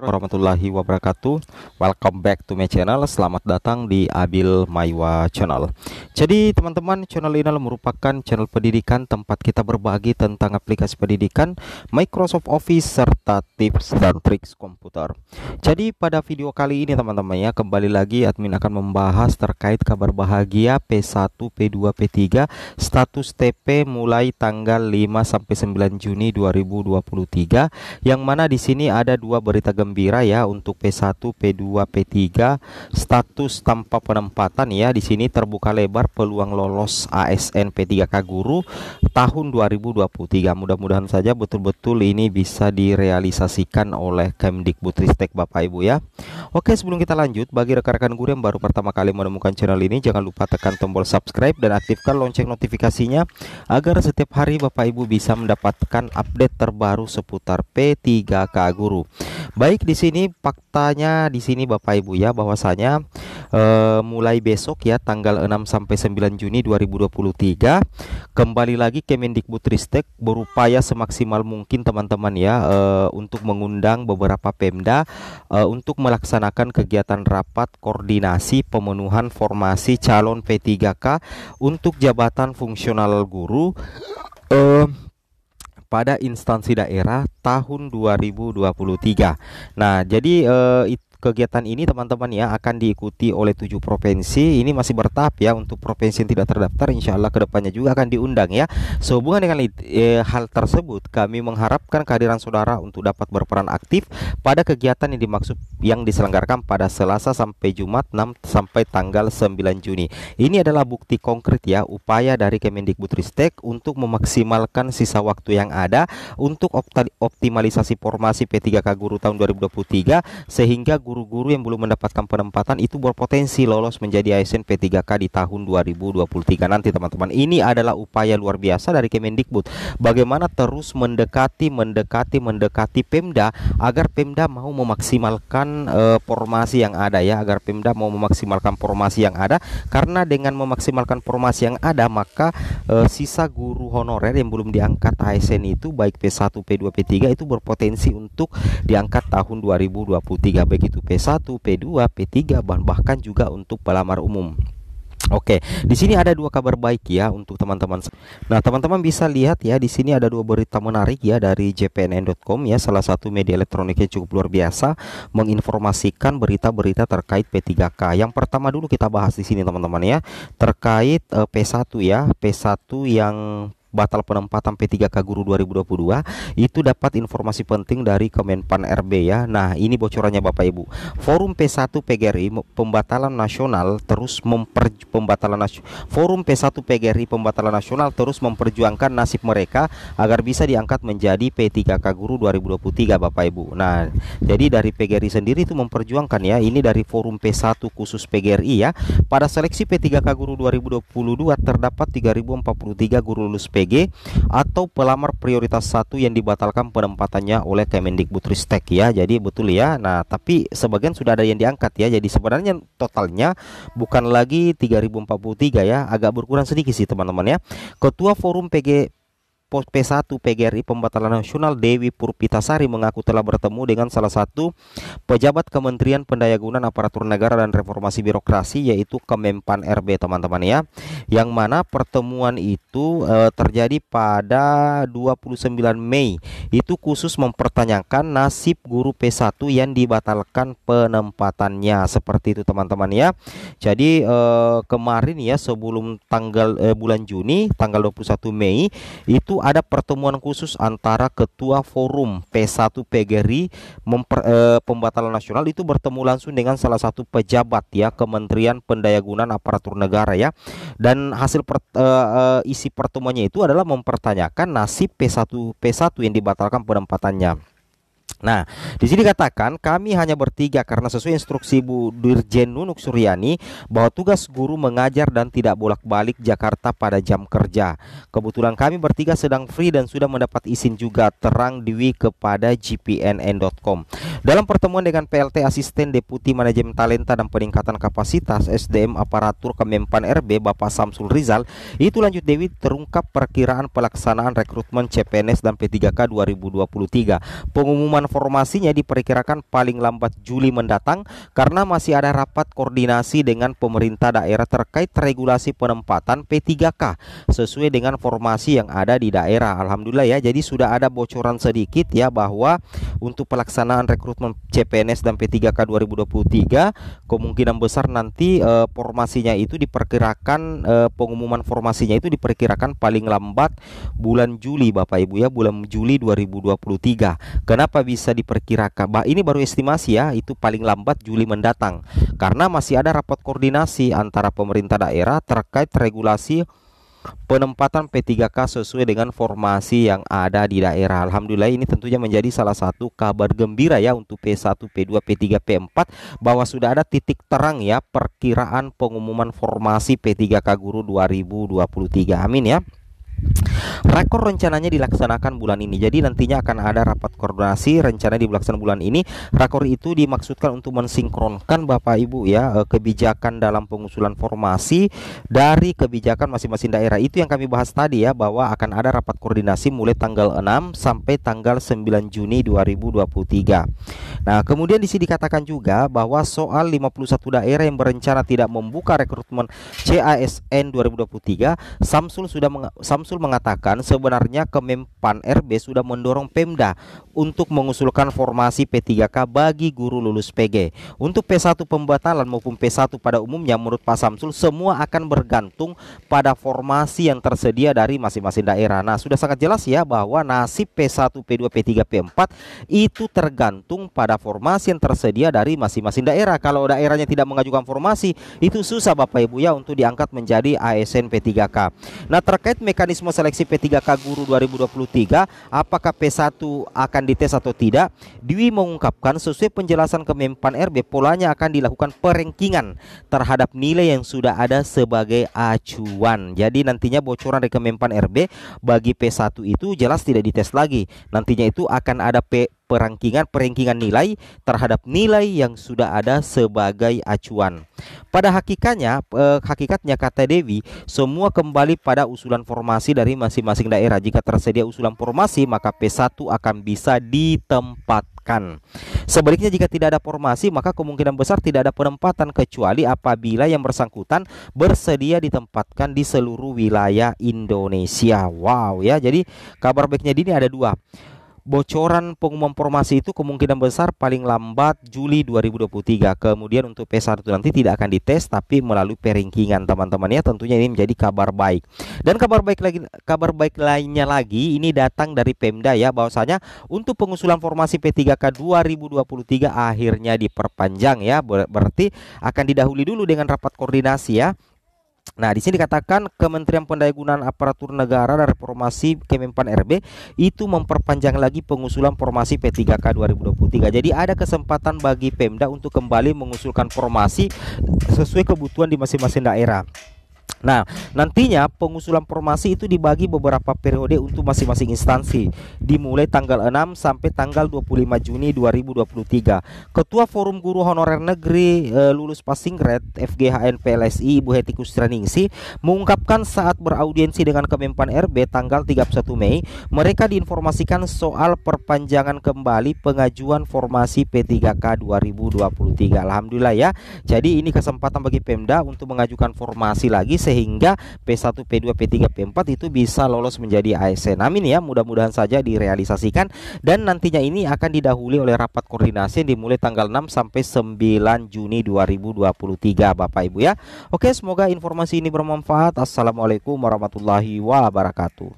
Warahmatullahi wabarakatuh. Welcome back to my channel. Selamat datang di Abil Maiwa Channel. Jadi teman-teman, channel ini merupakan channel pendidikan tempat kita berbagi tentang aplikasi pendidikan, Microsoft Office, serta tips dan triks komputer. Jadi pada video kali ini teman-teman ya, kembali lagi admin akan membahas terkait kabar bahagia P1, P2, P3 status TP mulai tanggal 5 sampai 9 Juni 2023, yang mana di sini ada dua berita gembira ya untuk P1, P2, P3 status tanpa penempatan ya. Di sini terbuka lebar peluang lolos ASN P3K guru tahun 2023. Mudah-mudahan saja betul-betul ini bisa direalisasikan oleh Kemdikbudristek Bapak Ibu ya. Oke, sebelum kita lanjut, bagi rekan-rekan guru yang baru pertama kali menemukan channel ini, jangan lupa tekan tombol subscribe dan aktifkan lonceng notifikasinya agar setiap hari Bapak Ibu bisa mendapatkan update terbaru seputar P3K guru. Baik, di sini faktanya di sini Bapak Ibu ya, bahwasanya mulai besok ya tanggal 6 sampai 9 Juni 2023 kembali lagi Kemendikbudristek berupaya semaksimal mungkin teman-teman ya untuk mengundang beberapa Pemda untuk melaksanakan kegiatan rapat koordinasi pemenuhan formasi calon P3K untuk jabatan fungsional guru pada instansi daerah tahun 2023. Nah, jadi kegiatan ini teman-teman ya akan diikuti oleh 7 provinsi. Ini masih bertahap ya. Untuk provinsi yang tidak terdaftar, insya Allah kedepannya juga akan diundang ya. Sehubungan dengan hal tersebut, kami mengharapkan kehadiran saudara untuk dapat berperan aktif pada kegiatan yang dimaksud yang diselenggarakan pada Selasa sampai Jumat 6 sampai tanggal 9 Juni. Ini adalah bukti konkret ya upaya dari Kemendikbudristek untuk memaksimalkan sisa waktu yang ada untuk optimalisasi formasi P3K guru tahun 2023, sehingga guru-guru yang belum mendapatkan penempatan itu berpotensi lolos menjadi ASN P3K di tahun 2023 nanti teman-teman. Ini adalah upaya luar biasa dari Kemendikbud, bagaimana terus mendekati Pemda agar Pemda mau memaksimalkan formasi yang ada ya, agar Pemda mau memaksimalkan formasi yang ada, karena dengan memaksimalkan formasi yang ada maka sisa guru honorer yang belum diangkat ASN itu baik P1, P2, P3 itu berpotensi untuk diangkat tahun 2023, begitu P1, P2, P3 bahkan juga untuk pelamar umum. Oke, di sini ada dua kabar baik ya untuk teman-teman. Nah, teman-teman bisa lihat ya, di sini ada dua berita menarik ya dari jpnn.com ya, salah satu media elektroniknya cukup luar biasa menginformasikan berita-berita terkait P3K. Yang pertama dulu kita bahas di sini teman-teman ya, terkait P1 ya, P1 yang batal penempatan P3K guru 2022 itu dapat informasi penting dari Kemenpan RB ya. Nah, ini bocorannya Bapak Ibu. Forum P1 PGRI Pembatalan Nasional terus Forum P1 PGRI Pembatalan Nasional terus memperjuangkan nasib mereka agar bisa diangkat menjadi P3K guru 2023 Bapak Ibu. Nah, jadi dari PGRI sendiri itu memperjuangkan ya, ini dari Forum P1 khusus PGRI ya. Pada seleksi P3K guru 2022 terdapat 3043 guru lulus PG atau pelamar prioritas 1 yang dibatalkan penempatannya oleh Kemendikbudristek ya. Jadi betul ya. Nah, tapi sebagian sudah ada yang diangkat ya. Jadi sebenarnya totalnya bukan lagi 3043 ya, agak berkurang sedikit sih teman-teman ya. Ketua Forum P1 PGRI Pembatalan Nasional Dewi Purpitasari mengaku telah bertemu dengan salah satu pejabat Kementerian Pendayagunaan Aparatur Negara dan Reformasi Birokrasi, yaitu Kemenpan RB teman-teman ya, yang mana pertemuan itu terjadi pada 29 Mei. Itu khusus mempertanyakan nasib guru P1 yang dibatalkan penempatannya, seperti itu teman-teman ya. Jadi kemarin ya, sebelum bulan Juni tanggal 21 Mei itu ada pertemuan khusus antara Ketua Forum P1 PGRI Pembatalan Nasional itu bertemu langsung dengan salah satu pejabat ya Kementerian Pendayagunaan Aparatur Negara ya, dan hasil isi pertemuannya itu adalah mempertanyakan nasib P1 yang dibatalkan penempatannya. Nah, di sini dikatakan kami hanya bertiga karena sesuai instruksi Bu Dirjen Nunuk Suryani bahwa tugas guru mengajar dan tidak bolak-balik Jakarta pada jam kerja. Kebetulan kami bertiga sedang free dan sudah mendapat izin juga, terang Dewi kepada jpnn.com. Dalam pertemuan dengan PLT Asisten Deputi Manajemen Talenta dan Peningkatan Kapasitas SDM Aparatur Kemenpan RB Bapak Samsul Rizal, itu lanjut Dewi terungkap perkiraan pelaksanaan rekrutmen CPNS dan P3K 2023. Pengumuman formasinya diperkirakan paling lambat Juli mendatang karena masih ada rapat koordinasi dengan pemerintah daerah terkait regulasi penempatan P3K sesuai dengan formasi yang ada di daerah. Alhamdulillah ya, jadi sudah ada bocoran sedikit ya bahwa untuk pelaksanaan rekrutmen CPNS dan P3K 2023 kemungkinan besar nanti formasinya itu diperkirakan pengumuman formasinya itu diperkirakan paling lambat bulan Juli Bapak Ibu ya, bulan Juli 2023. Kenapa bisa diperkirakan? Ini baru estimasi ya, itu paling lambat Juli mendatang karena masih ada rapat koordinasi antara pemerintah daerah terkait regulasi penempatan P3K sesuai dengan formasi yang ada di daerah. Alhamdulillah ini tentunya menjadi salah satu kabar gembira ya untuk P1, P2, P3, P4 bahwa sudah ada titik terang ya perkiraan pengumuman formasi P3K Guru 2023. Amin ya. Rakor rencananya dilaksanakan bulan ini. Jadi nantinya akan ada rapat koordinasi rencana dilaksanakan bulan ini. Rakor itu dimaksudkan untuk mensinkronkan Bapak Ibu ya kebijakan dalam pengusulan formasi dari kebijakan masing-masing daerah. Itu yang kami bahas tadi ya, bahwa akan ada rapat koordinasi mulai tanggal 6 sampai tanggal 9 Juni 2023. Nah, kemudian di sini dikatakan juga bahwa soal 51 daerah yang berencana tidak membuka rekrutmen CASN 2023, Samsul mengatakan sebenarnya Kemenpan RB sudah mendorong Pemda untuk mengusulkan formasi P3K bagi guru lulus PG. Untuk P1 pembatalan maupun P1 pada umumnya menurut Pak Samsul semua akan bergantung pada formasi yang tersedia dari masing-masing daerah. Nah, sudah sangat jelas ya bahwa nasib P1, P2, P3, P4 itu tergantung pada formasi yang tersedia dari masing-masing daerah. Kalau daerahnya tidak mengajukan formasi, itu susah Bapak Ibu ya untuk diangkat menjadi ASN P3K. Nah, terkait mekanisme seleksi P3K Guru 2023, apakah P1 akan dites atau tidak? Dwi mengungkapkan sesuai penjelasan Kemenpan RB, polanya akan dilakukan perengkingan terhadap nilai yang sudah ada sebagai acuan. Jadi nantinya bocoran dari Kemenpan RB bagi P1 itu jelas tidak dites lagi. Nantinya itu akan ada perengkingan nilai terhadap nilai yang sudah ada sebagai acuan. Pada hakikatnya kata Dewi, semua kembali pada usulan formasi dari masing-masing daerah. Jika tersedia usulan formasi, maka P1 akan bisa ditempatkan. Sebaliknya jika tidak ada formasi, maka kemungkinan besar tidak ada penempatan kecuali apabila yang bersangkutan bersedia ditempatkan di seluruh wilayah Indonesia. Wow ya, jadi kabar baiknya ini ada dua. Bocoran pengumuman formasi itu kemungkinan besar paling lambat Juli 2023. Kemudian untuk P1 nanti tidak akan dites tapi melalui peringkingan teman-teman ya. Tentunya ini menjadi kabar baik. Dan kabar baik lainnya lagi ini datang dari Pemda ya, bahwasanya untuk pengusulan formasi P3K 2023 akhirnya diperpanjang ya. Berarti akan didahului dulu dengan rapat koordinasi ya. Nah, di sini dikatakan Kementerian Pendayagunaan Aparatur Negara dan Reformasi Kemenpan RB itu memperpanjang lagi pengusulan formasi P3K 2023. Jadi ada kesempatan bagi Pemda untuk kembali mengusulkan formasi sesuai kebutuhan di masing-masing daerah. Nah, nantinya pengusulan formasi itu dibagi beberapa periode untuk masing-masing instansi, dimulai tanggal 6 sampai tanggal 25 Juni 2023. Ketua Forum Guru Honorer Negeri Lulus Passing Grade FGHN PLSI Ibu Heti Kusraningsi mengungkapkan saat beraudiensi dengan Kemenpan RB tanggal 31 Mei, mereka diinformasikan soal perpanjangan kembali pengajuan formasi P3K 2023. Alhamdulillah ya. Jadi ini kesempatan bagi Pemda untuk mengajukan formasi lagi sehingga P1, P2, P3, P4 itu bisa lolos menjadi ASN. Amin ya, mudah-mudahan saja direalisasikan. Dan nantinya ini akan didahului oleh rapat koordinasi yang dimulai tanggal 6 sampai 9 Juni 2023 Bapak Ibu ya. Oke, semoga informasi ini bermanfaat. Assalamualaikum warahmatullahi wabarakatuh.